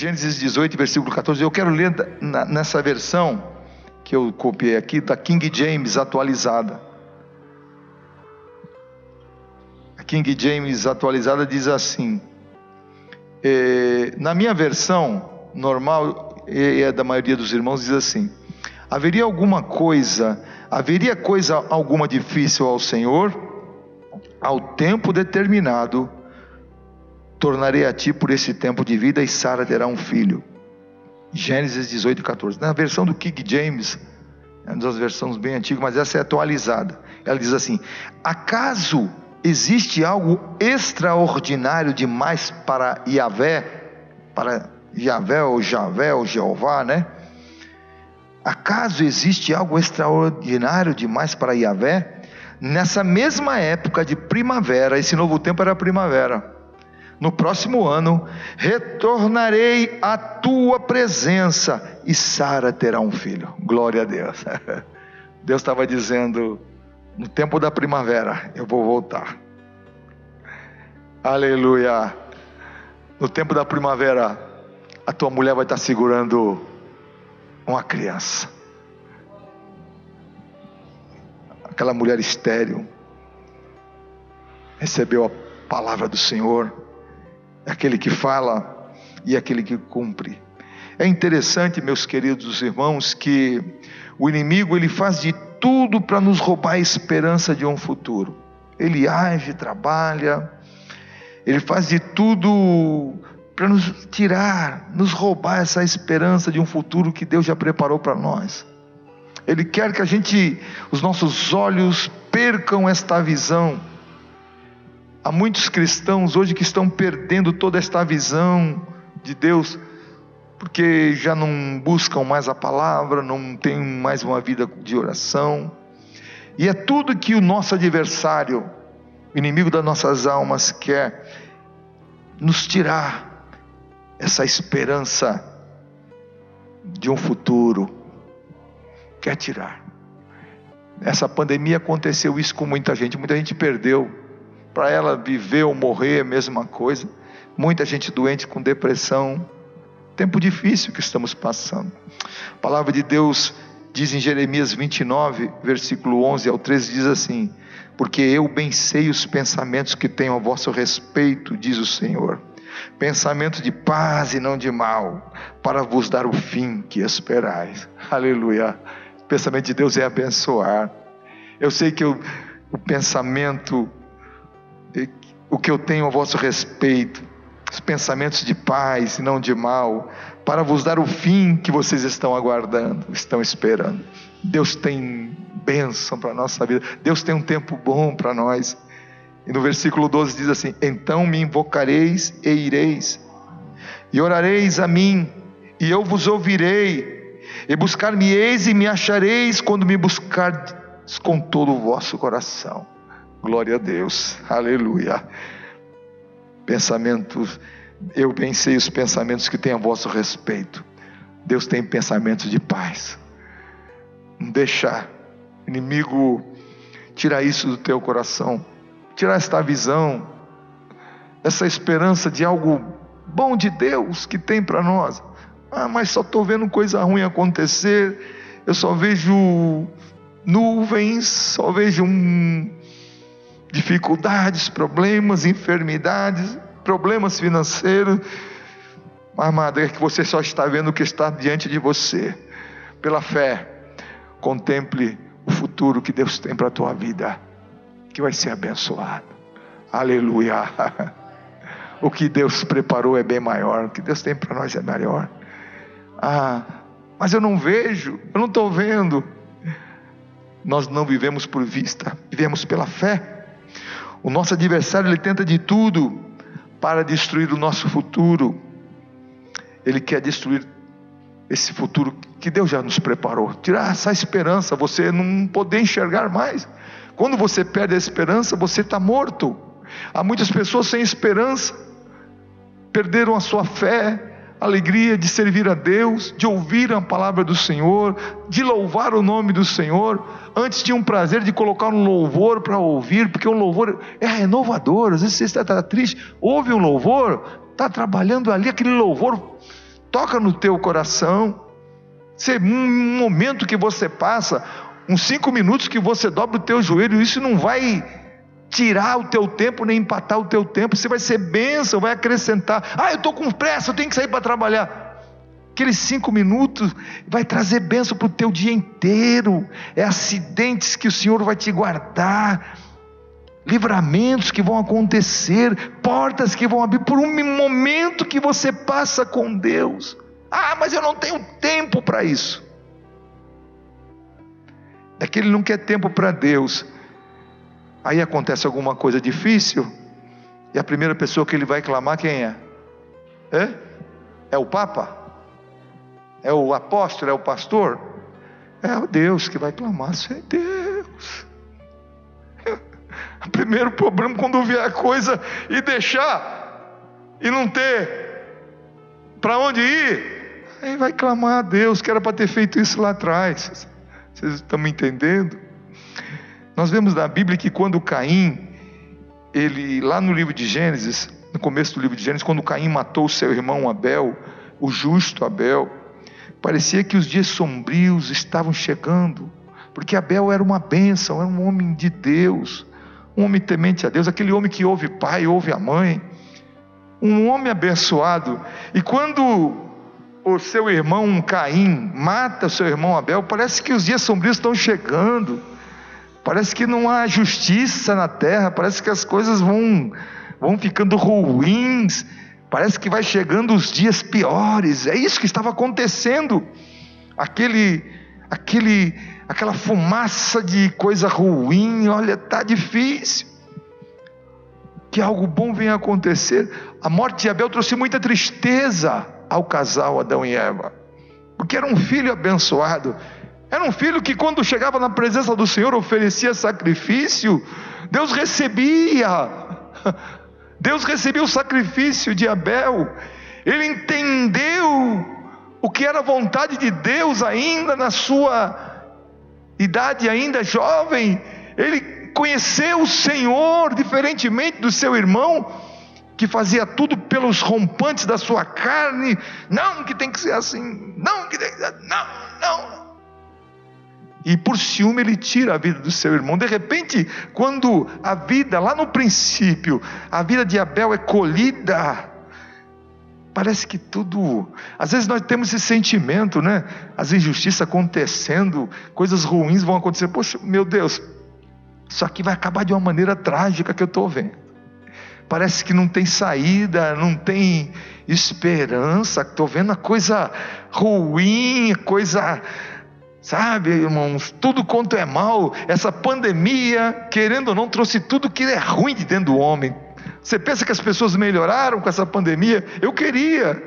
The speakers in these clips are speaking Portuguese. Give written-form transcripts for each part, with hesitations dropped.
Gênesis 18, versículo 14. Eu quero ler nessa versão que eu copiei aqui, da King James atualizada. A King James atualizada diz assim, na minha versão normal, e é da maioria dos irmãos, diz assim: haveria coisa alguma difícil ao Senhor? Ao tempo determinado tornarei a ti por esse tempo de vida, e Sara terá um filho. Gênesis 18, 14. Na versão do King James, é uma das versões bem antigas, mas essa é atualizada. Ela diz assim: acaso existe algo extraordinário demais para Yahvé? Para Yahvé ou Javé ou Jeová, né? Acaso existe algo extraordinário demais para Yahvé? Nessa mesma época de primavera, esse novo tempo era primavera, no próximo ano, retornarei à tua presença, e Sara terá um filho. Glória a Deus. Deus estava dizendo: no tempo da primavera eu vou voltar. Aleluia. No tempo da primavera, a tua mulher vai estar segurando uma criança. Aquela mulher estéril recebeu a palavra do Senhor. É aquele que fala e aquele que cumpre. É interessante, meus queridos irmãos, que o inimigo, ele faz de tudo para nos roubar a esperança de um futuro. Ele age, trabalha, ele faz de tudo para nos tirar, nos roubar essa esperança de um futuro que Deus já preparou para nós. Ele quer que os nossos olhos percam esta visão. Há muitos cristãos hoje que estão perdendo toda esta visão de Deus, porque já não buscam mais a palavra, não têm mais uma vida de oração. E é tudo que o nosso adversário, o inimigo das nossas almas, quer nos tirar essa esperança de um futuro. Quer tirar. Essa pandemia aconteceu isso com muita gente perdeu. Para ela viver ou morrer é a mesma coisa. Muita gente doente com depressão. Tempo difícil que estamos passando. A palavra de Deus diz em Jeremias 29, versículo 11 ao 13, diz assim: porque eu bem sei os pensamentos que tenho a vosso respeito, diz o Senhor, pensamentos de paz e não de mal, para vos dar o fim que esperais. Aleluia. O pensamento de Deus é abençoar. Eu sei que o pensamento, o que eu tenho a vosso respeito, os pensamentos de paz e não de mal, para vos dar o fim que vocês estão aguardando, estão esperando. Deus tem bênção para a nossa vida. Deus tem um tempo bom para nós. E no versículo 12 diz assim: então me invocareis e ireis, e orareis a mim, e eu vos ouvirei, e buscar-me-eis e me achareis, quando me buscardes com todo o vosso coração. Glória a Deus, aleluia. Pensamentos, eu bem sei os pensamentos que tenho a vosso respeito. Deus tem pensamentos de paz. Não deixar o inimigo tirar isso do teu coração, tirar esta visão, essa esperança de algo bom de Deus que tem para nós. Mas só estou vendo coisa ruim acontecer, eu só vejo nuvens, só vejo dificuldades, problemas, enfermidades, problemas financeiros. Mas, amado, é que você só está vendo o que está diante de você. Pela fé, contemple o futuro que Deus tem para a tua vida, que vai ser abençoado. Aleluia. O que Deus preparou é bem maior, o que Deus tem para nós é melhor. Mas eu não vejo, eu não estou vendo. Nós não vivemos por vista, vivemos pela fé. O nosso adversário, ele tenta de tudo para destruir o nosso futuro. Ele quer destruir esse futuro que Deus já nos preparou, tirar essa esperança, você não poder enxergar mais. Quando você perde a esperança, você está morto. Há muitas pessoas sem esperança, perderam a sua fé, a alegria de servir a Deus, de ouvir a palavra do Senhor, de louvar o nome do Senhor. Antes tinha um prazer de colocar um louvor para ouvir, porque um louvor é renovador. Às vezes você está triste, ouve um louvor, está trabalhando ali, aquele louvor toca no teu coração. Se um momento que você passa, uns 5 minutos que você dobra o teu joelho, isso não vai tirar o teu tempo, nem empatar o teu tempo. Você vai ser bênção, vai acrescentar. Eu estou com pressa, eu tenho que sair para trabalhar. Aqueles 5 minutos vai trazer bênção para o teu dia inteiro. É acidentes que o Senhor vai te guardar, livramentos que vão acontecer, portas que vão abrir por um momento que você passa com Deus. Mas eu não tenho tempo para isso. É que ele não quer tempo para Deus. Aí acontece alguma coisa difícil, e a primeira pessoa que ele vai clamar, quem é? É o Papa? É o apóstolo? É o pastor? É o Deus que vai clamar. Senhor Deus. O primeiro problema, quando vier a coisa e deixar, e não ter para onde ir, aí vai clamar a Deus, que era para ter feito isso lá atrás. Vocês estão me entendendo? Nós vemos na Bíblia que quando Caim, lá no livro de Gênesis, no começo do livro de Gênesis, quando Caim matou o seu irmão Abel, o justo Abel, parecia que os dias sombrios estavam chegando, porque Abel era uma bênção, era um homem de Deus, um homem temente a Deus, aquele homem que ouve o pai, ouve a mãe, um homem abençoado. E quando o seu irmão Caim mata o seu irmão Abel, parece que os dias sombrios estão chegando, parece que não há justiça na terra, parece que as coisas vão ficando ruins, parece que vai chegando os dias piores. É isso que estava acontecendo, aquela fumaça de coisa ruim. Olha, está difícil, que algo bom venha acontecer. A morte de Abel trouxe muita tristeza ao casal Adão e Eva, porque era um filho abençoado, era um filho que quando chegava na presença do Senhor oferecia sacrifício. Deus recebia o sacrifício de Abel. Ele entendeu o que era a vontade de Deus ainda na sua idade ainda jovem. Ele conheceu o Senhor, diferentemente do seu irmão, que fazia tudo pelos rompantes da sua carne. Não, que tem que ser assim, não, que tem que ser, não. E por ciúme ele tira a vida do seu irmão. De repente, quando a vida, lá no princípio, a vida de Abel é colhida, parece que tudo, às vezes nós temos esse sentimento, né? As injustiças acontecendo, coisas ruins vão acontecer. Poxa, meu Deus, isso aqui vai acabar de uma maneira trágica que eu estou vendo. Parece que não tem saída, não tem esperança. Estou vendo a coisa ruim, coisa, sabe, irmãos, tudo quanto é mal. Essa pandemia, querendo ou não, trouxe tudo que é ruim de dentro do homem. Você pensa que as pessoas melhoraram com essa pandemia? Eu queria,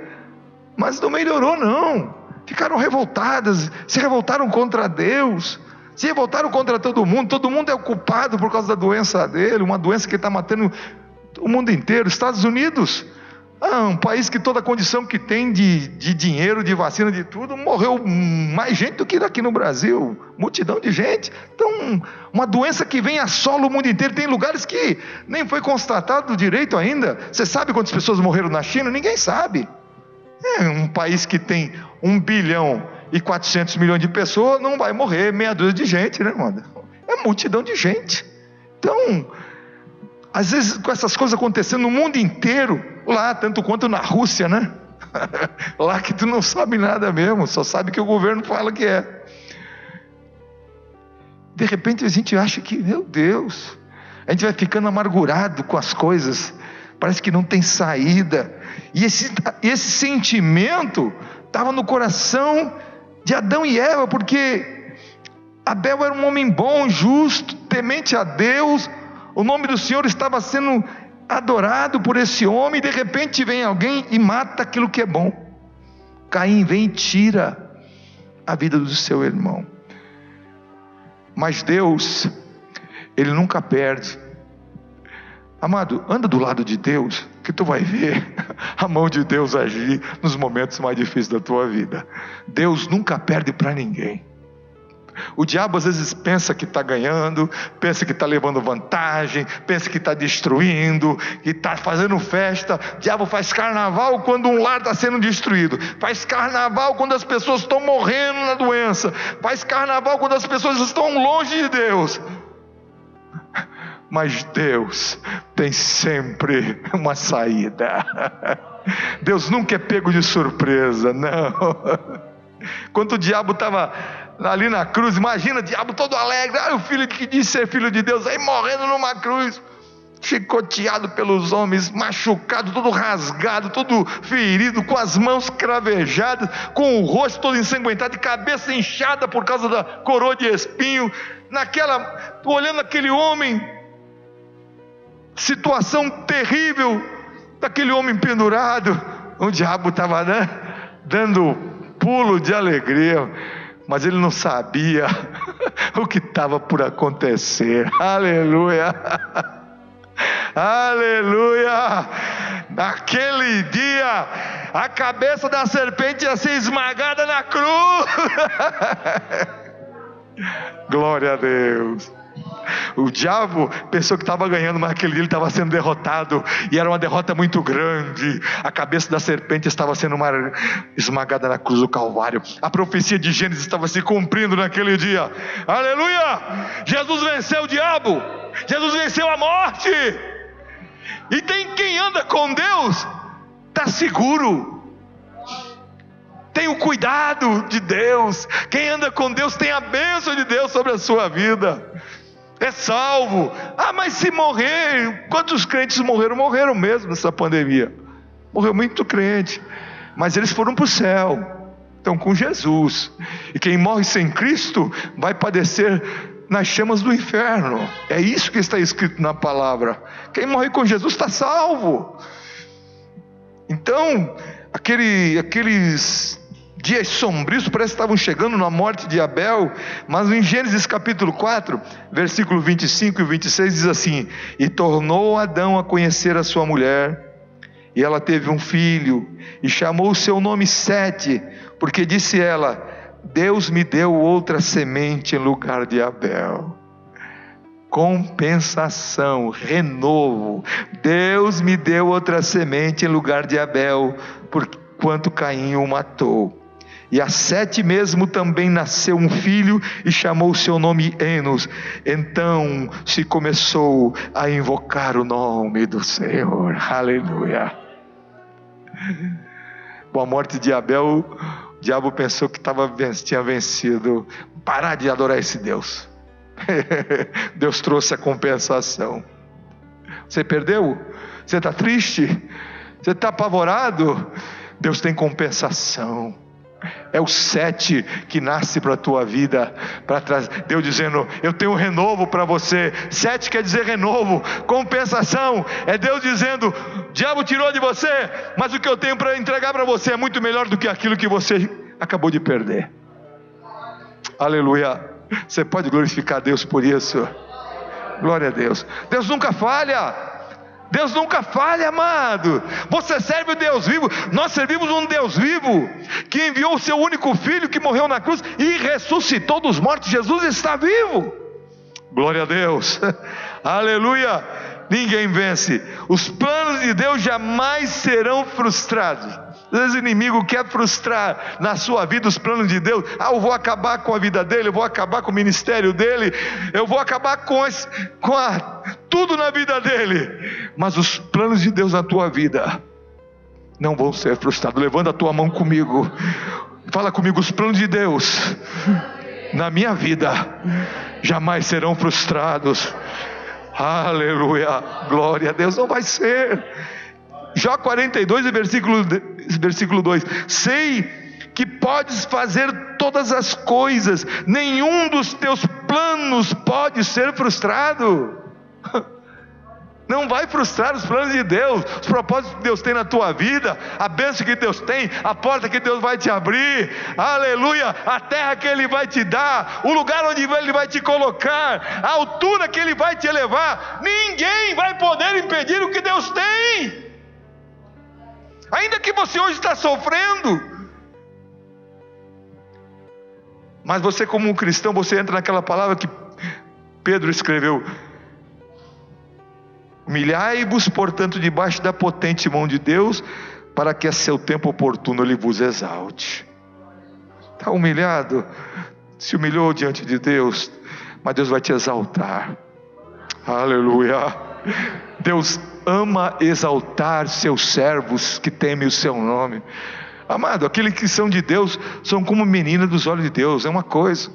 mas não melhorou não. Ficaram revoltadas, se revoltaram contra Deus, se revoltaram contra todo mundo é o culpado por causa da doença dele, uma doença que está matando o mundo inteiro. Estados Unidos, um país que toda a condição que tem de dinheiro, de vacina, de tudo, morreu mais gente do que aqui no Brasil, multidão de gente. Então, uma doença que vem assola o mundo inteiro. Tem lugares que nem foi constatado direito ainda. Você sabe quantas pessoas morreram na China? Ninguém sabe. É um país que tem 1 bilhão e 400 milhões de pessoas, não vai morrer meia dúzia de gente, né, mano? É multidão de gente. Então, às vezes com essas coisas acontecendo no mundo inteiro, lá tanto quanto na Rússia, né? Lá que tu não sabe nada mesmo, só sabe que o governo fala que é. De repente a gente acha que, meu Deus, a gente vai ficando amargurado com as coisas, parece que não tem saída. E esse sentimento estava no coração de Adão e Eva, porque Abel era um homem bom, justo, temente a Deus. O nome do Senhor estava sendo adorado por esse homem. De repente vem alguém e mata aquilo que é bom. Caim vem e tira a vida do seu irmão. Mas Deus, Ele nunca perde. Amado, anda do lado de Deus, que tu vai ver a mão de Deus agir nos momentos mais difíceis da tua vida. Deus nunca perde para ninguém. O diabo às vezes pensa que está ganhando, pensa que está levando vantagem, pensa que está destruindo, que está fazendo festa. O diabo faz carnaval quando um lar está sendo destruído, faz carnaval quando as pessoas estão morrendo na doença, faz carnaval quando as pessoas estão longe de Deus. Mas Deus tem sempre uma saída. Deus nunca é pego de surpresa, não. Quando o diabo estava ali na cruz, imagina o diabo todo alegre, o filho que disse ser filho de Deus, aí morrendo numa cruz, chicoteado pelos homens, machucado, todo rasgado, todo ferido, com as mãos cravejadas, com o rosto todo ensanguentado, de cabeça inchada por causa da coroa de espinho, olhando aquele homem, situação terrível daquele homem pendurado, o diabo estava dando pulo de alegria, mas ele não sabia o que estava por acontecer. Aleluia, aleluia. Naquele dia a cabeça da serpente ia ser esmagada na cruz. Glória a Deus. O diabo pensou que estava ganhando, mas aquele dia ele estava sendo derrotado, e era uma derrota muito grande. A cabeça da serpente estava sendo esmagada na cruz do Calvário. A profecia de Gênesis estava se cumprindo naquele dia. Aleluia! Jesus venceu o diabo, Jesus venceu a morte. E tem quem anda com Deus, está seguro, tem o cuidado de Deus. Quem anda com Deus tem a bênção de Deus sobre a sua vida, é salvo. Mas se morrer, quantos crentes morreram? Morreram mesmo nessa pandemia, morreu muito crente, mas eles foram para o céu, estão com Jesus. E quem morre sem Cristo vai padecer nas chamas do inferno. É isso que está escrito na palavra. Quem morre com Jesus está salvo. Então aqueles dias sombrios parece que estavam chegando na morte de Abel, mas em Gênesis capítulo 4, versículo 25 e 26 diz assim: e tornou Adão a conhecer a sua mulher, e ela teve um filho, e chamou o seu nome Sete, porque disse ela: Deus me deu outra semente em lugar de Abel. Compensação, renovo. Deus me deu outra semente em lugar de Abel, porquanto Caim o matou. E a Sete mesmo também nasceu um filho, e chamou o seu nome Enos. Então se começou a invocar o nome do Senhor. Aleluia. Com a morte de Abel, o diabo pensou que tinha vencido. Parar de adorar esse Deus. Deus trouxe a compensação. Você perdeu? Você está triste? Você está apavorado? Deus tem compensação. É o Sete que nasce para a tua vida, para trás. Deus dizendo: eu tenho um renovo para você. Sete quer dizer renovo, compensação. É Deus dizendo: o diabo tirou de você, mas o que eu tenho para entregar para você é muito melhor do que aquilo que você acabou de perder. Aleluia. Você pode glorificar a Deus por isso? Glória a Deus. Deus nunca falha. Deus nunca falha, amado. Você serve o Deus vivo. Nós servimos um Deus vivo, que enviou o seu único filho, que morreu na cruz e ressuscitou dos mortos. Jesus está vivo. Glória a Deus. Aleluia. Ninguém vence. Os planos de Deus jamais serão frustrados. Às vezes o inimigo quer frustrar na sua vida os planos de Deus. Eu vou acabar com a vida dele, eu vou acabar com o ministério dele, eu vou acabar tudo na vida dele. Mas os planos de Deus na tua vida não vão ser frustrados. Levanta a tua mão comigo, fala comigo: os planos de Deus na minha vida jamais serão frustrados. Aleluia, glória a Deus. Não vai ser. Jó 42, versículo 2: sei que podes fazer todas as coisas, nenhum dos teus planos pode ser frustrado. Não vai frustrar os planos de Deus, os propósitos que Deus tem na tua vida, a bênção que Deus tem, a porta que Deus vai te abrir, aleluia, a terra que Ele vai te dar, o lugar onde Ele vai te colocar, a altura que Ele vai te elevar. Ninguém vai poder impedir o que Deus tem. Ainda que você hoje está sofrendo, Mas você, como um cristão, você entra naquela palavra que Pedro escreveu: humilhai-vos, portanto, debaixo da potente mão de Deus, para que a seu tempo oportuno Ele vos exalte. Está humilhado? Se humilhou diante de Deus, mas Deus vai te exaltar. Aleluia. Deus ama exaltar seus servos que temem o seu nome. Amado, aqueles que são de Deus são como menina dos olhos de Deus. É uma coisa.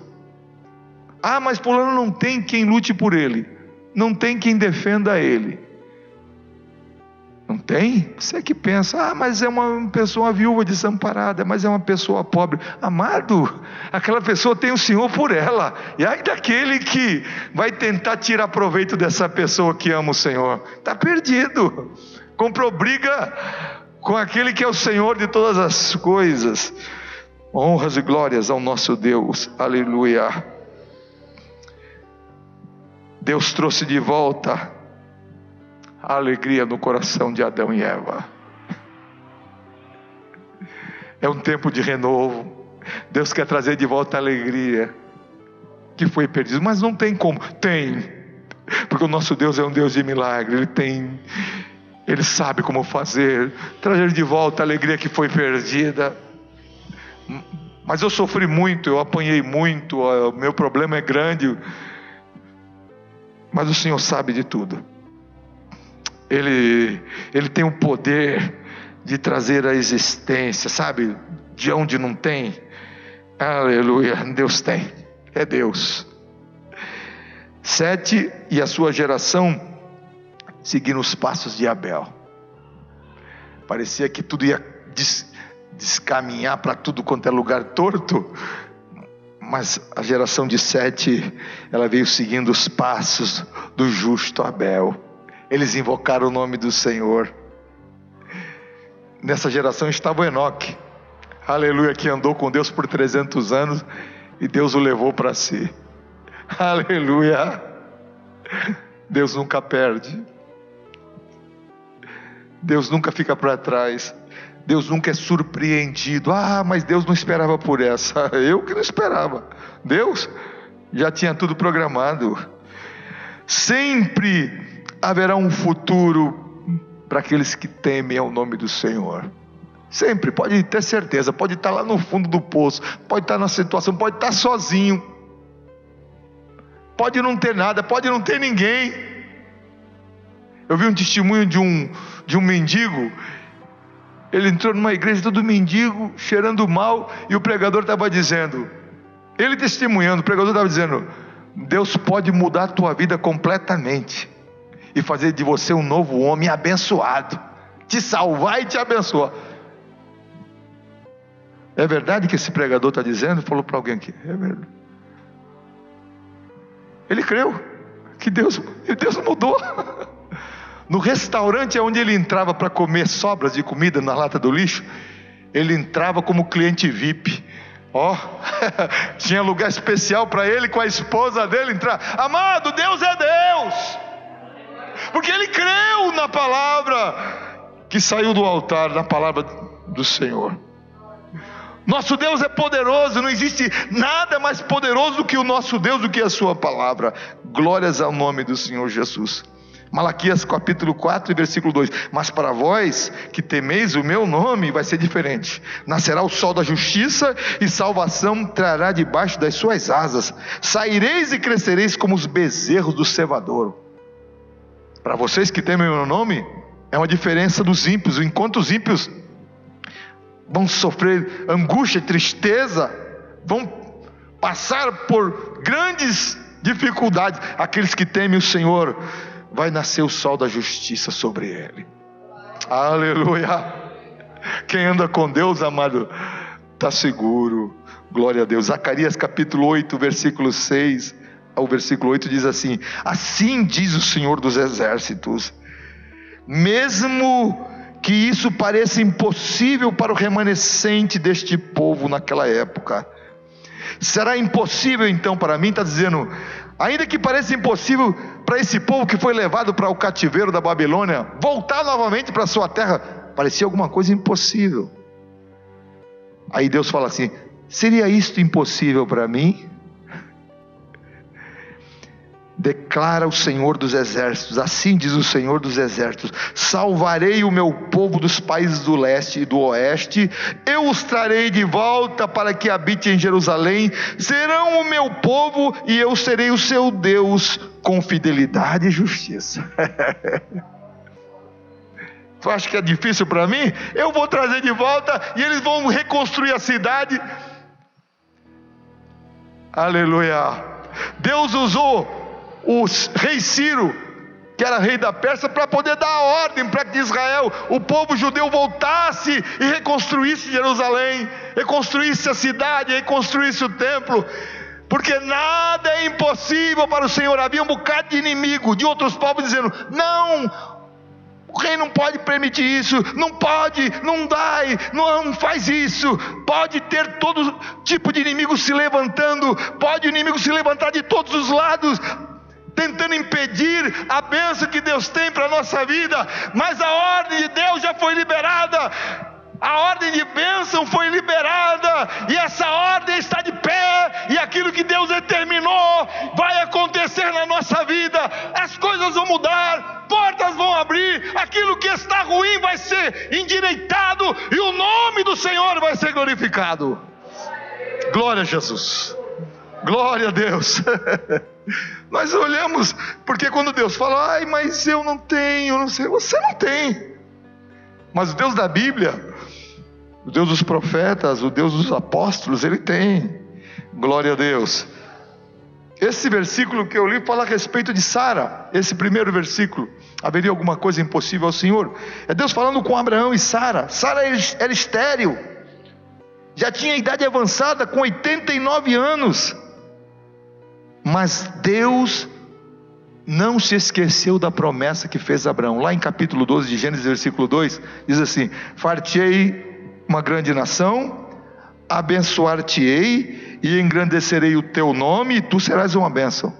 Mas fulano não tem quem lute por ele, não tem quem defenda ele. Não tem? Você que pensa: mas é uma pessoa viúva desamparada, mas é uma pessoa pobre. Amado, aquela pessoa tem o Senhor por ela. E ai daquele que vai tentar tirar proveito dessa pessoa que ama o Senhor, está perdido. Comprou briga com aquele que é o Senhor de todas as coisas. Honras e glórias ao nosso Deus. Aleluia. Deus trouxe de volta a alegria no coração de Adão e Eva. É um tempo de renovo. Deus quer trazer de volta a alegria que foi perdida. Mas não tem como. Tem. Porque o nosso Deus é um Deus de milagre. Ele sabe como fazer. Trazer de volta a alegria que foi perdida. Mas eu sofri muito, eu apanhei muito, o meu problema é grande. Mas o Senhor sabe de tudo. Ele tem o poder de trazer a existência, sabe? De onde não tem. Aleluia, Deus tem. É Deus. 7, e a sua geração seguindo os passos de Abel. Parecia que tudo ia descaminhar para tudo quanto é lugar torto. Mas a geração de 7, ela veio seguindo os passos do justo Abel. Eles invocaram o nome do Senhor. Nessa geração estava o Enoque. Aleluia, que andou com Deus por 300 anos e Deus o levou para si. Aleluia. Deus nunca perde. Deus nunca fica para trás. Deus nunca é surpreendido. Mas Deus não esperava por essa. Eu que não esperava. Deus já tinha tudo programado. Sempre haverá um futuro para aqueles que temem ao nome do Senhor. Sempre, pode ter certeza. Pode estar lá no fundo do poço, pode estar na situação, pode estar sozinho, pode não ter nada, pode não ter ninguém. Eu vi um testemunho de um mendigo. Ele entrou numa igreja todo mendigo, cheirando mal, e o pregador estava dizendo, ele testemunhando, o pregador estava dizendo: Deus pode mudar a tua vida completamente e fazer de você um novo homem abençoado, te salvar e te abençoar. É verdade que esse pregador está dizendo? Falou para alguém aqui. É verdade. Ele creu que Deus mudou. No restaurante onde ele entrava para comer sobras de comida na lata do lixo, ele entrava como cliente VIP. Tinha lugar especial para ele, com a esposa dele entrar. Amado, Deus é Deus, porque ele creu na palavra que saiu do altar, na palavra do Senhor. Nosso Deus é poderoso, não existe nada mais poderoso do que o nosso Deus, do que a sua palavra. Glórias ao nome do Senhor Jesus. Malaquias capítulo 4 e versículo 2: mas para vós que temeis o meu nome, vai ser diferente. Nascerá o sol da justiça, e salvação trará debaixo das suas asas. Saireis e crescereis como os bezerros do cevadouro. Para vocês que temem o meu nome, é uma diferença dos ímpios. Enquanto os ímpios vão sofrer angústia e tristeza, vão passar por grandes dificuldades, aqueles que temem o Senhor, vai nascer o sol da justiça sobre ele. Aleluia. Quem anda com Deus, amado, está seguro. Glória a Deus. Zacarias capítulo 8, versículo 6 ao versículo 8 diz assim: assim diz o Senhor dos exércitos, mesmo que isso pareça impossível para o remanescente deste povo naquela época, será impossível então para mim. Está dizendo, ainda que pareça impossível para esse povo que foi levado para o cativeiro da Babilônia, voltar novamente para a sua terra, parecia alguma coisa impossível. Aí Deus fala assim: Seria isto impossível para mim? Declara o Senhor dos Exércitos, assim diz o Senhor dos Exércitos: salvarei o meu povo dos países do leste e do oeste, eu os trarei de volta para que habitem em Jerusalém, serão o meu povo e eu serei o seu Deus, com fidelidade e justiça. Tu acha que é difícil para mim? Eu vou trazer de volta e eles vão reconstruir a cidade. Aleluia. Deus usou o rei Ciro, que era rei da Pérsia, para poder dar a ordem para que Israel, o povo judeu, voltasse e reconstruísse Jerusalém, reconstruísse a cidade, reconstruísse o templo, porque nada é impossível para o Senhor. Havia um bocado de inimigo de outros povos dizendo: não, o rei não pode permitir isso, não pode, não dá, não faz isso. Pode ter todo tipo de inimigo se levantando, pode o inimigo se levantar de todos os lados, tentando impedir a bênção que Deus tem para a nossa vida, mas a ordem de Deus já foi liberada, a ordem de bênção foi liberada, e essa ordem está de pé, e aquilo que Deus determinou vai acontecer na nossa vida. As coisas vão mudar, portas vão abrir, aquilo que está ruim vai ser endireitado, e o nome do Senhor vai ser glorificado. Glória a Jesus, glória a Deus. Nós olhamos, porque quando Deus fala: ai, mas eu não tenho, não sei, você não tem. Mas o Deus da Bíblia, o Deus dos profetas, o Deus dos apóstolos, Ele tem. Glória a Deus. Esse versículo que eu li fala a respeito de Sara. Esse primeiro versículo: haveria alguma coisa impossível ao Senhor? É Deus falando com Abraão e Sara. Sara era estéril, já tinha idade avançada, com 89 anos. Mas Deus não se esqueceu da promessa que fez a Abraão. Lá em capítulo 12 de Gênesis, versículo 2, diz assim: far-te-ei uma grande nação, abençoar-te-ei e engrandecerei o teu nome, e tu serás uma bênção.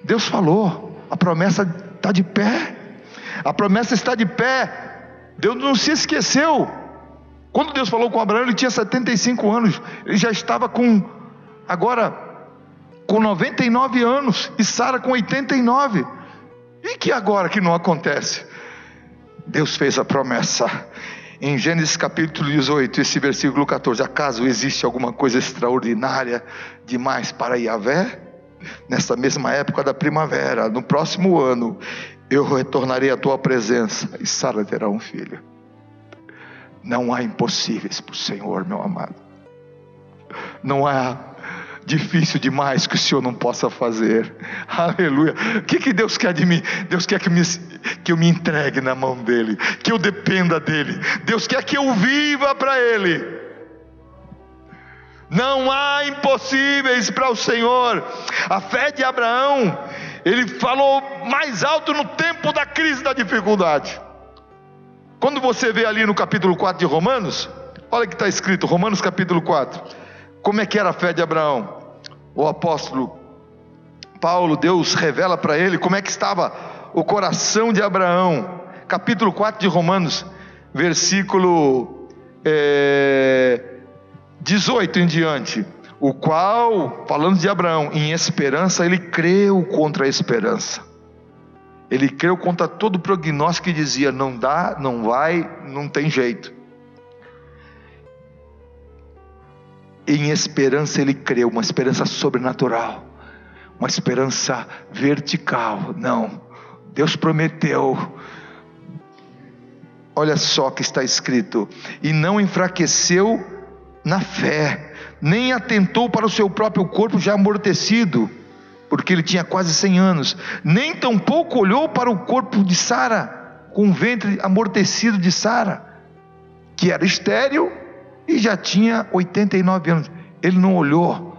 Deus falou, a promessa está de pé, a promessa está de pé. Deus não se esqueceu. Quando Deus falou com Abraão, ele tinha 75 anos, ele já estava com 99 anos, e Sara com 89. E que agora que não acontece? Deus fez a promessa. Em Gênesis capítulo 18, esse versículo 14: acaso existe alguma coisa extraordinária demais para Yahvé? Nessa mesma época da primavera, no próximo ano, eu retornarei à tua presença, e Sara terá um filho. Não há impossíveis para o Senhor, meu amado. Não há difícil demais que o Senhor não possa fazer. Aleluia. O que Deus quer de mim? Deus quer que eu me entregue na mão dEle, que eu dependa dEle. Deus quer que eu viva para Ele. Não há impossíveis para o Senhor. A fé de Abraão, ele falou mais alto no tempo da crise, da dificuldade. Quando você vê ali no capítulo 4 de Romanos, olha que está escrito, Romanos capítulo 4. Como é que era a fé de Abraão? O apóstolo Paulo, Deus revela para ele como é que estava o coração de Abraão. Capítulo 4 de Romanos, versículo 18 em diante. O qual, falando de Abraão, em esperança, ele creu contra a esperança. Ele creu contra todo o prognóstico que dizia: não dá, não vai, não tem jeito. Em esperança ele creu, uma esperança sobrenatural, uma esperança vertical. Não, Deus prometeu. Olha só que está escrito: e não enfraqueceu na fé, nem atentou para o seu próprio corpo já amortecido, porque ele tinha quase 100 anos, nem tampouco olhou para o corpo de Sara, com o ventre amortecido de Sara, que era estéril e já tinha 89 anos. Ele não olhou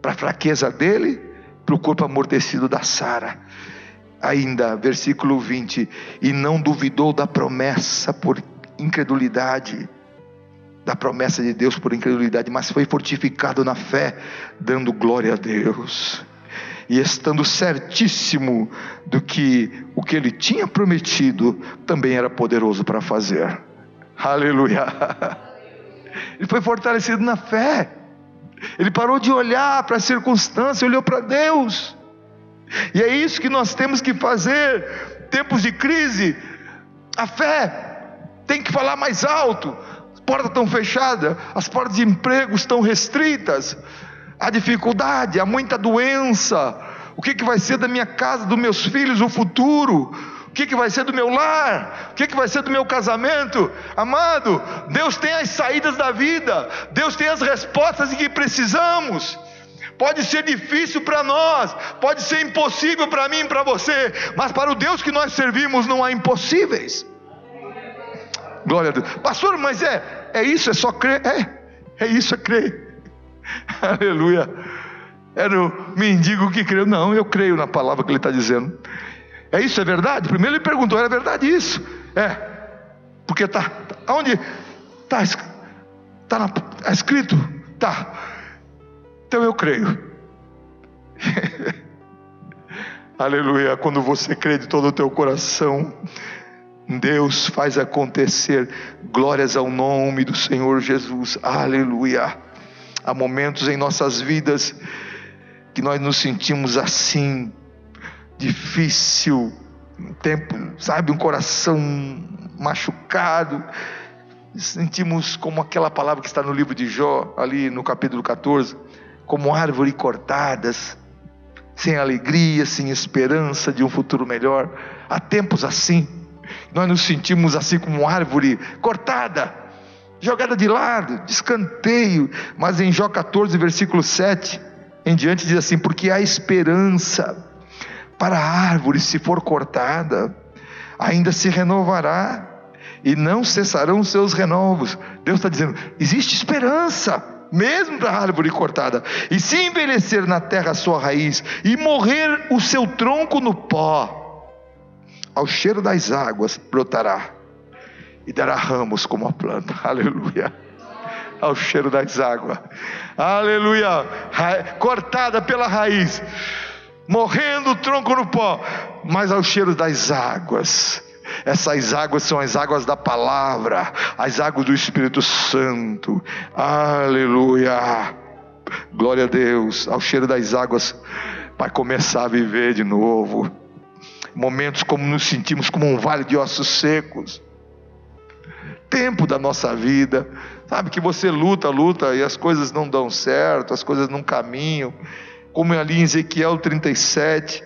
para a fraqueza dele, para o corpo amortecido da Sara. Ainda, versículo 20: e não duvidou da promessa por incredulidade, da promessa de Deus por incredulidade, mas foi fortificado na fé, dando glória a Deus, e estando certíssimo do que o que ele tinha prometido também era poderoso para fazer. Aleluia. Ele foi fortalecido na fé. Ele parou de olhar para a circunstância, olhou para Deus. E é isso que nós temos que fazer. Tempos de crise, a fé tem que falar mais alto. As portas estão fechadas, as portas de emprego estão restritas, há dificuldade, há muita doença. O que vai ser da minha casa, dos meus filhos, o futuro? O que vai ser do meu lar? O que vai ser do meu casamento? Amado, Deus tem as saídas da vida, Deus tem as respostas de que precisamos. Pode ser difícil para nós, pode ser impossível para mim e para você, mas para o Deus que nós servimos não há impossíveis. Glória a Deus. Pastor, mas é isso, é só crer? É isso, é crer. Aleluia. Era o mendigo que creu. Não, eu creio na palavra que ele está dizendo. É isso, é verdade? Primeiro ele perguntou, era verdade isso? Porque está onde? Está escrito? Está. Então eu creio. Aleluia. Quando você crê de todo o teu coração, Deus faz acontecer. Glórias ao nome do Senhor Jesus. Aleluia. Há momentos em nossas vidas que nós nos sentimos assim, difícil, um tempo, sabe, um coração machucado. Sentimos como aquela palavra que está no livro de Jó, ali no capítulo 14, como árvore cortadas, sem alegria, sem esperança de um futuro melhor. Há tempos assim, nós nos sentimos assim como árvore cortada, jogada de lado, de escanteio. Mas em Jó 14, versículo 7 em diante diz assim: porque há esperança para a árvore, se for cortada, ainda se renovará, e não cessarão os seus renovos. Deus está dizendo, existe esperança, mesmo para a árvore cortada. E se envelhecer na terra a sua raiz, e morrer o seu tronco no pó, ao cheiro das águas brotará, e dará ramos como a planta. Aleluia. Ao cheiro das águas. Aleluia. Cortada pela raiz, morrendo o tronco no pó, mas ao cheiro das águas. Essas águas são as águas da palavra, as águas do Espírito Santo. Aleluia. Glória a Deus. Ao cheiro das águas vai começar a viver de novo. Momentos como nos sentimos como um vale de ossos secos. Tempo da nossa vida, sabe, que você luta e as coisas não dão certo, as coisas não caminham, como ali em Ezequiel 37,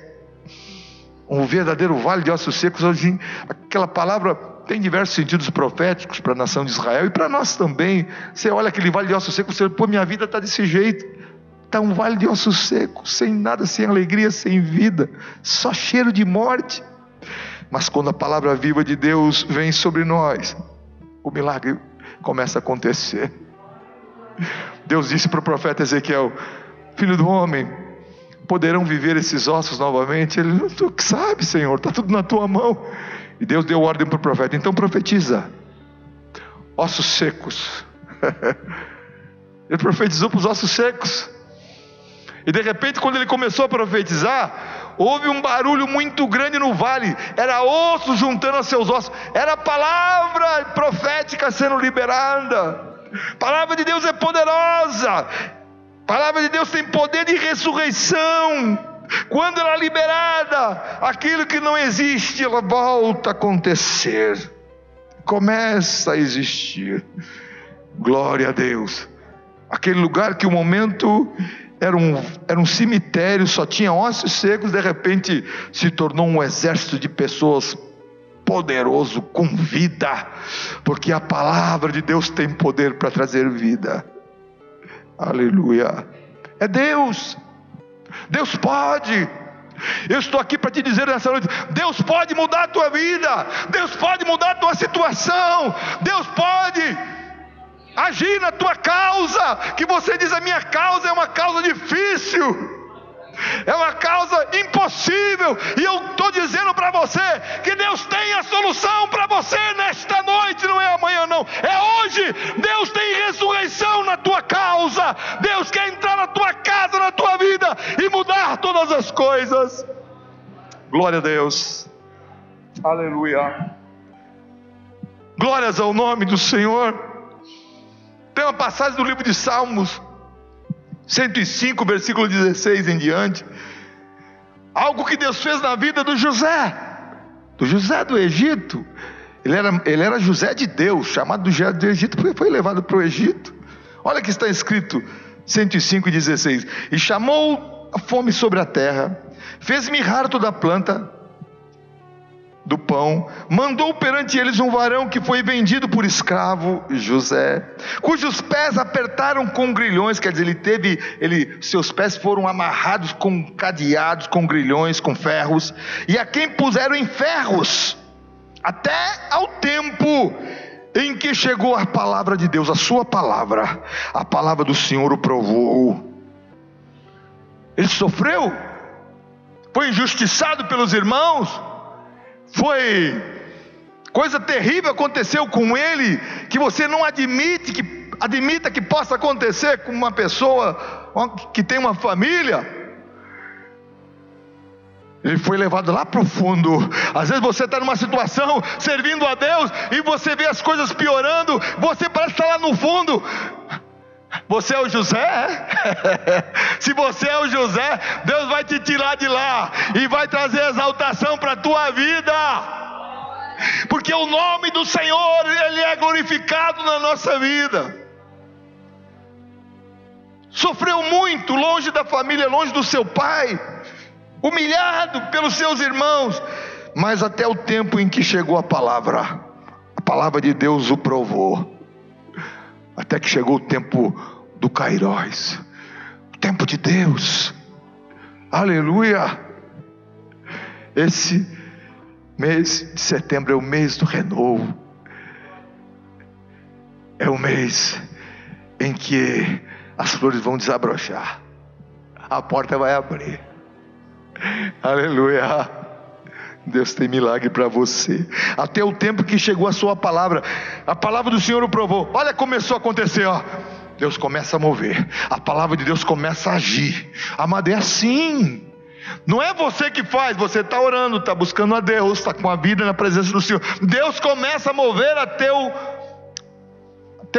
um verdadeiro vale de ossos secos. Hoje, aquela palavra tem diversos sentidos proféticos para a nação de Israel e para nós também. Você olha aquele vale de ossos secos, você pô, minha vida está desse jeito, está um vale de ossos secos, sem nada, sem alegria, sem vida, só cheiro de morte. Mas quando a palavra viva de Deus vem sobre nós, o milagre começa a acontecer. Deus disse para o profeta Ezequiel: filho do homem, poderão viver esses ossos novamente? Ele: tu que sabe, Senhor, está tudo na tua mão. E Deus deu ordem para o profeta: então profetiza, ossos secos. Ele profetizou para os ossos secos. E de repente, quando ele começou a profetizar, houve um barulho muito grande no vale. Era osso juntando a seus ossos. Era a palavra profética sendo liberada. A palavra de Deus é poderosa. A palavra de Deus tem poder de ressurreição. Quando ela é liberada, aquilo que não existe, ela volta a acontecer. Começa a existir. Glória a Deus. Aquele lugar que o momento era um cemitério, só tinha ossos secos, de repente se tornou um exército de pessoas poderoso, com vida, porque a palavra de Deus tem poder para trazer vida. Aleluia. É Deus. Deus pode. Eu estou aqui para te dizer nessa noite: Deus pode mudar a tua vida, Deus pode mudar a tua situação, Deus pode agir na tua causa, que você diz: a minha causa é uma causa difícil, é uma causa impossível, e eu estou dizendo para você que Deus tem a solução para você nesta noite. Não é amanhã não, é hoje. Deus tem ressurreição na tua causa. Deus quer entrar na tua casa, na tua vida e mudar todas as coisas. Glória a Deus. Aleluia. Glórias ao nome do Senhor. Tem uma passagem do livro de Salmos 105, versículo 16 em diante, algo que Deus fez na vida do José do Egito. Ele era José de Deus, chamado do José do Egito, porque foi levado para o Egito. Olha que está escrito 105:16: e chamou a fome sobre a terra, fez mirrar toda a planta do pão, mandou perante eles um varão que foi vendido por escravo, José, cujos pés apertaram com grilhões. Quer dizer, seus pés foram amarrados com cadeados, com grilhões, com ferros, e a quem puseram em ferros, até ao tempo em que chegou a palavra de Deus, a sua palavra, a palavra do Senhor o provou. Ele sofreu, foi injustiçado pelos irmãos, coisa terrível aconteceu com ele, que você não admita que possa acontecer com uma pessoa que tem uma família. Ele foi levado lá para o fundo. Às vezes você está numa situação servindo a Deus e você vê as coisas piorando, você parece estar lá no fundo. Você é o José? Se você é o José, Deus vai te tirar de lá e vai trazer exaltação para a tua vida, porque o nome do Senhor, Ele é glorificado na nossa vida. Sofreu muito, longe da família, longe do seu pai, humilhado pelos seus irmãos, mas até o tempo em que chegou a palavra de Deus o provou. Até que chegou o tempo do Kairós, o tempo de Deus. Aleluia. Esse mês de setembro é o mês do renovo, é o mês em que as flores vão desabrochar, a porta vai abrir. Aleluia. Deus tem milagre para você. Até o tempo que chegou a sua palavra, a palavra do Senhor o provou. Olha, começou a acontecer, ó. Deus começa a mover, a palavra de Deus começa a agir. Amado, é assim. Não é você que faz, você está orando, está buscando a Deus, está com a vida na presença do Senhor. Deus começa a mover a teu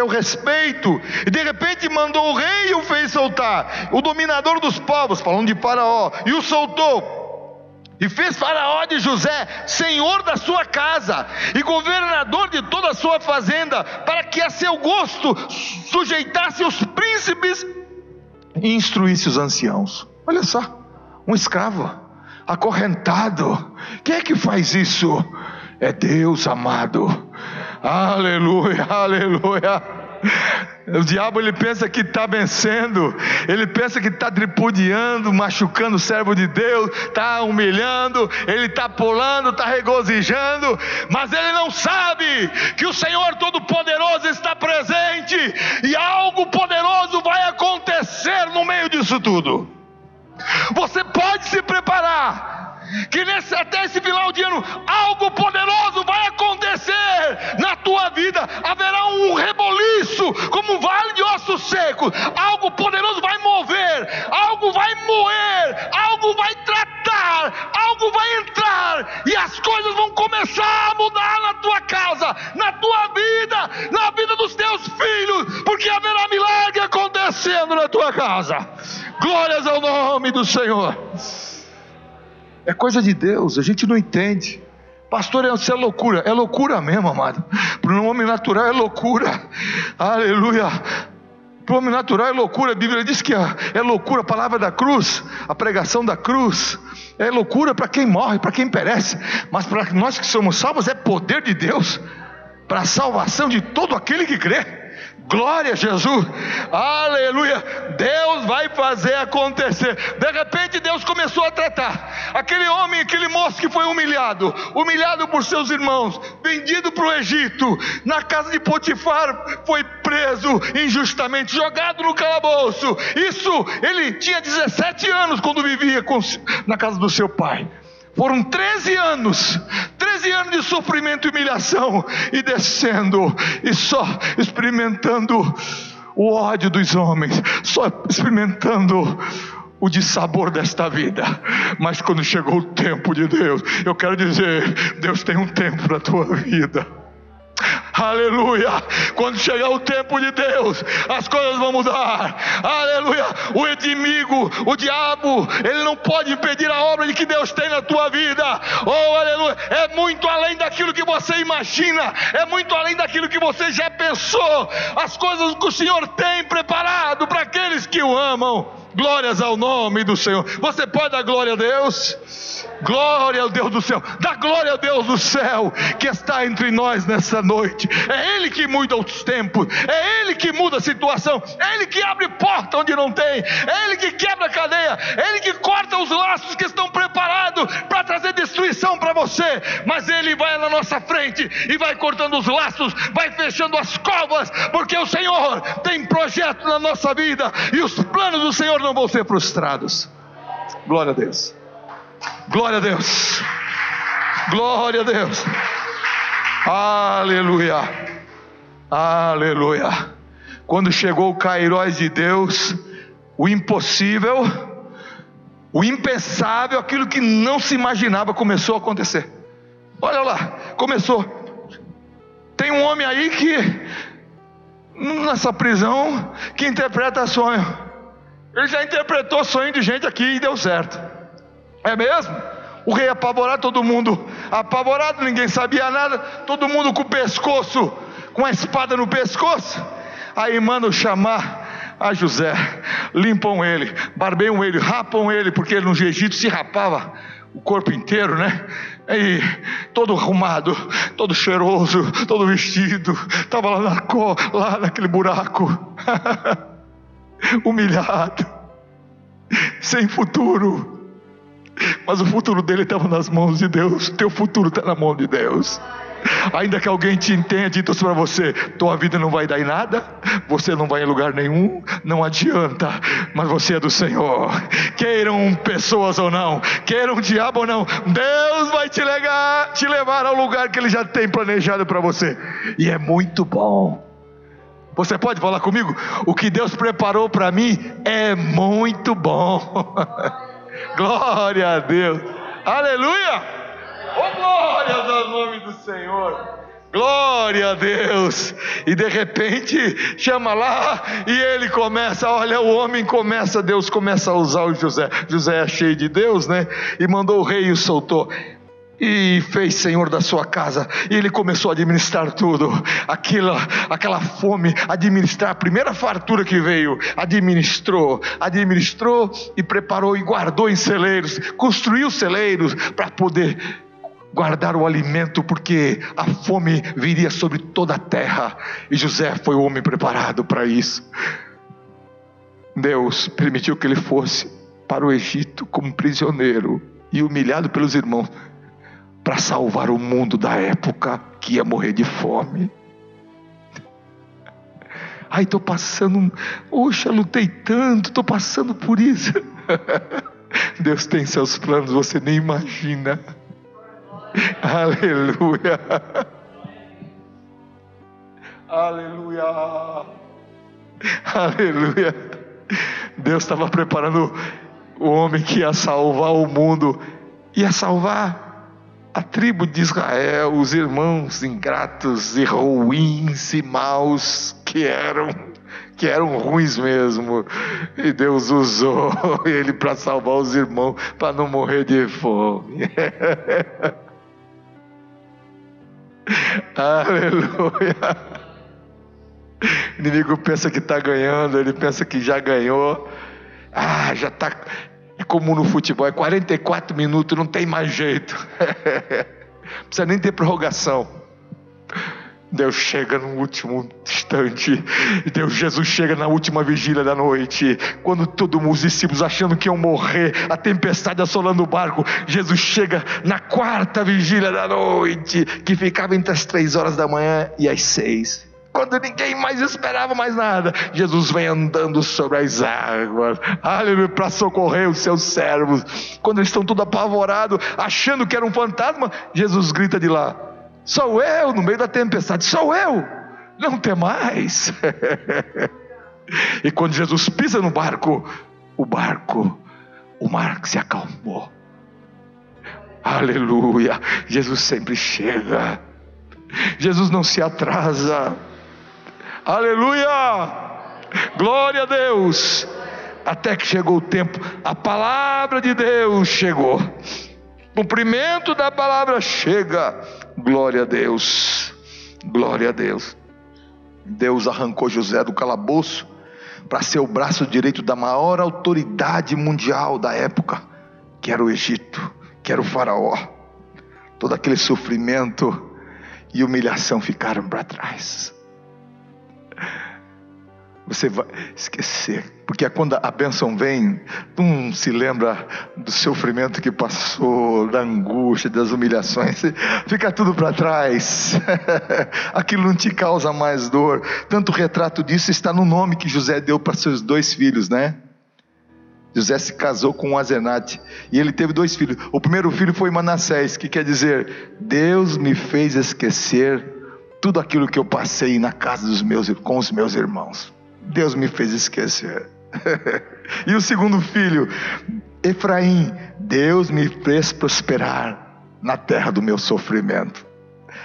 respeito, e de repente mandou o rei e o fez soltar, o dominador dos povos, falando de Faraó, e o soltou. E fez Faraó de José senhor da sua casa e governador de toda a sua fazenda, para que a seu gosto sujeitasse os príncipes e instruísse os anciãos. Olha só, um escravo acorrentado. Quem é que faz isso? É Deus, amado. Aleluia, aleluia. O diabo, ele pensa que está vencendo, ele pensa que está tripudiando, machucando o servo de Deus, está humilhando, ele está pulando, está regozijando, mas ele não sabe que o Senhor Todo-Poderoso está presente, e algo poderoso vai acontecer no meio disso tudo. Você pode se preparar, que até esse final de ano, algo poderoso vai acontecer na tua vida. Haverá um reboliço, como um vale de ossos secos. Algo poderoso vai mover, algo vai moer, algo vai tratar, algo vai entrar, e as coisas vão começar a mudar na tua casa, na tua vida, na vida dos teus filhos, porque haverá milagre acontecendo na tua casa. Glórias ao nome do Senhor. É coisa de Deus, a gente não entende. Pastor, isso é loucura. É loucura mesmo, amado. Para um homem natural é loucura. Aleluia. Para o homem natural é loucura. A Bíblia diz que é loucura a palavra da cruz, a pregação da cruz. É loucura para quem morre, para quem perece. Mas para nós que somos salvos é poder de Deus, para a salvação de todo aquele que crê. Glória a Jesus, aleluia. Deus vai fazer acontecer. De repente Deus começou a tratar aquele homem, aquele moço que foi humilhado por seus irmãos, vendido para o Egito, na casa de Potifar, foi preso injustamente, jogado no calabouço. Isso, ele tinha 17 anos quando vivia na casa do seu pai. Foram 13 anos de sofrimento e humilhação, e descendo, e só experimentando o ódio dos homens, só experimentando o dissabor desta vida. Mas quando chegou o tempo de Deus, eu quero dizer, Deus tem um tempo na tua vida. Aleluia. Quando chegar o tempo de Deus, as coisas vão mudar. Aleluia. O inimigo, o diabo, ele não pode impedir a obra de que Deus tem na tua vida. Oh, aleluia. É muito além daquilo que você imagina, é muito além daquilo que você já pensou. As coisas que o Senhor tem preparado para aqueles que o amam. Glórias ao nome do Senhor. Você pode dar glória a Deus? Glória ao Deus do céu. Dá glória ao Deus do céu que está entre nós nessa noite. É Ele que muda os tempos, é Ele que muda a situação, é Ele que abre porta onde não tem, é Ele que quebra a cadeia, é Ele que corta os laços que estão preparados para trazer destruição para você. Mas Ele vai na nossa frente e vai cortando os laços, vai fechando as covas, porque o Senhor tem projeto na nossa vida e os planos do Senhor não vão ser frustrados. Glória a Deus. Glória a Deus. Glória a Deus. Aleluia. Aleluia. Quando chegou o Kairos de Deus, o impossível, o impensável, aquilo que não se imaginava começou a acontecer. Olha lá, começou. Tem um homem aí que nessa prisão que interpreta sonho. Ele já interpretou sonho de gente aqui e deu certo. É mesmo? O rei apavorado, todo mundo apavorado, ninguém sabia nada, todo mundo com o pescoço, com a espada no pescoço. Aí mandam chamar a José, limpam ele, barbeiam ele, rapam ele, porque ele no Egito se rapava o corpo inteiro, né? Aí, todo arrumado, todo cheiroso, todo vestido, estava lá naquele buraco, humilhado, sem futuro. Mas o futuro dele estava nas mãos de Deus. Teu futuro está na mão de Deus. Ainda que alguém tenha dito para você: tua vida não vai dar em nada, você não vai em lugar nenhum, não adianta, mas você é do Senhor. Queiram pessoas ou não, queiram o diabo ou não, Deus vai te levar ao lugar que Ele já tem planejado para você. E é muito bom. Você pode falar comigo? O que Deus preparou para mim é muito bom. Glória a Deus. Aleluia. Oh, glória ao nome do Senhor. Glória a Deus. E de repente chama lá, e ele começa, olha, o homem começa, Deus começa a usar o José. José é cheio de Deus, né? E mandou o rei e o soltou, e fez senhor da sua casa. E ele começou a administrar tudo, aquela fome, administrar a primeira fartura que veio, administrou e preparou e guardou em celeiros, construiu celeiros para poder guardar o alimento, porque a fome viria sobre toda a terra, e José foi o homem preparado para isso. Deus permitiu que ele fosse para o Egito como prisioneiro e humilhado pelos irmãos, para salvar o mundo da época que ia morrer de fome. Ai, estou passando, oxa, lutei tanto, estou passando por isso. Deus tem seus planos, você nem imagina. Aleluia. Aleluia. Aleluia. Deus estava preparando o homem que ia salvar o mundo, ia salvar a tribo de Israel, os irmãos ingratos e ruins e maus que eram ruins mesmo, e Deus usou ele para salvar os irmãos, para não morrer de fome. Aleluia. O inimigo pensa que está ganhando, ele pensa que já ganhou. Já está. É como no futebol, é 44 minutos, não tem mais jeito. Não precisa nem ter prorrogação. Deus chega no último instante. Jesus chega na última vigília da noite, quando todos os discípulos achando que iam morrer, a tempestade assolando o barco. Jesus chega na quarta vigília da noite, que ficava entre as 3 horas da manhã e as 6. Quando ninguém mais esperava mais nada, Jesus vem andando sobre as águas, aleluia, para socorrer os seus servos. Quando eles estão todos apavorados, achando que era um fantasma, Jesus grita de lá: sou eu, no meio da tempestade, sou eu, não temais. E quando Jesus pisa no barco, o mar se acalmou. Aleluia. Jesus sempre chega. Jesus não se atrasa. Aleluia! Glória a Deus! Até que chegou o tempo, a palavra de Deus chegou. O cumprimento da palavra chega. Glória a Deus! Glória a Deus! Deus arrancou José do calabouço para ser o braço direito da maior autoridade mundial da época, que era o Egito, que era o faraó. Todo aquele sofrimento e humilhação ficaram para trás. Você vai esquecer, porque quando a bênção vem, tu não se lembra do sofrimento que passou, da angústia, das humilhações, fica tudo para trás. Aquilo não te causa mais dor. Tanto retrato disso está no nome que José deu para seus 2 filhos, né? José se casou com Asenate e ele teve 2 filhos. O primeiro filho foi Manassés, que quer dizer: Deus me fez esquecer tudo aquilo que eu passei na casa com os meus irmãos. Deus me fez esquecer. E o segundo filho, Efraim: Deus me fez prosperar na terra do meu sofrimento.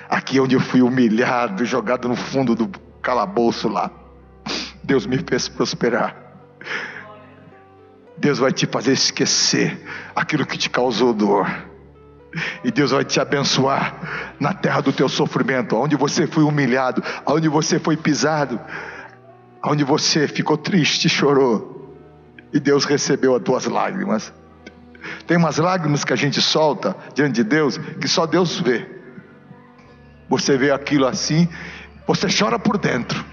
Aqui onde eu fui humilhado, jogado no fundo do calabouço lá, Deus me fez prosperar. Deus vai te fazer esquecer aquilo que te causou dor. E Deus vai te abençoar na terra do teu sofrimento, onde você foi humilhado, onde você foi pisado, onde você ficou triste e chorou, e Deus recebeu as tuas lágrimas. Tem umas lágrimas que a gente solta diante de Deus, que só Deus vê. Você vê aquilo assim, você chora por dentro.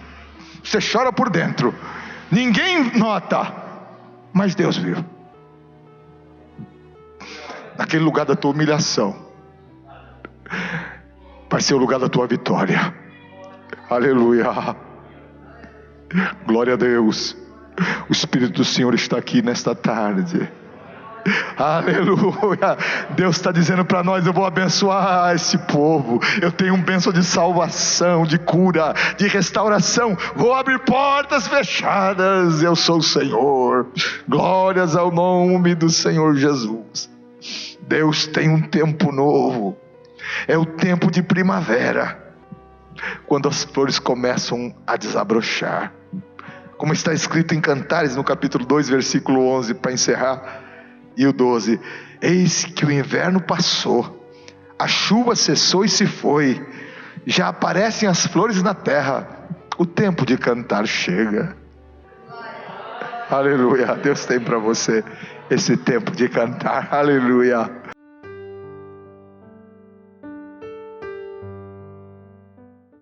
Você chora por dentro. Ninguém nota, mas Deus viu. Naquele lugar da tua humilhação vai ser o lugar da tua vitória. Aleluia. Glória a Deus. O Espírito do Senhor está aqui nesta tarde. Aleluia. Deus está dizendo para nós: eu vou abençoar esse povo. Eu tenho um bênção de salvação, de cura, de restauração. Vou abrir portas fechadas. Eu sou o Senhor. Glórias ao nome do Senhor Jesus. Deus tem um tempo novo. É o tempo de primavera, quando as flores começam a desabrochar, como está escrito em Cantares, no capítulo 2, versículo 11, para encerrar, e o 12: eis que o inverno passou, a chuva cessou e se foi, já aparecem as flores na terra, o tempo de cantar chega. Aleluia. Deus tem para você esse tempo de cantar. Aleluia.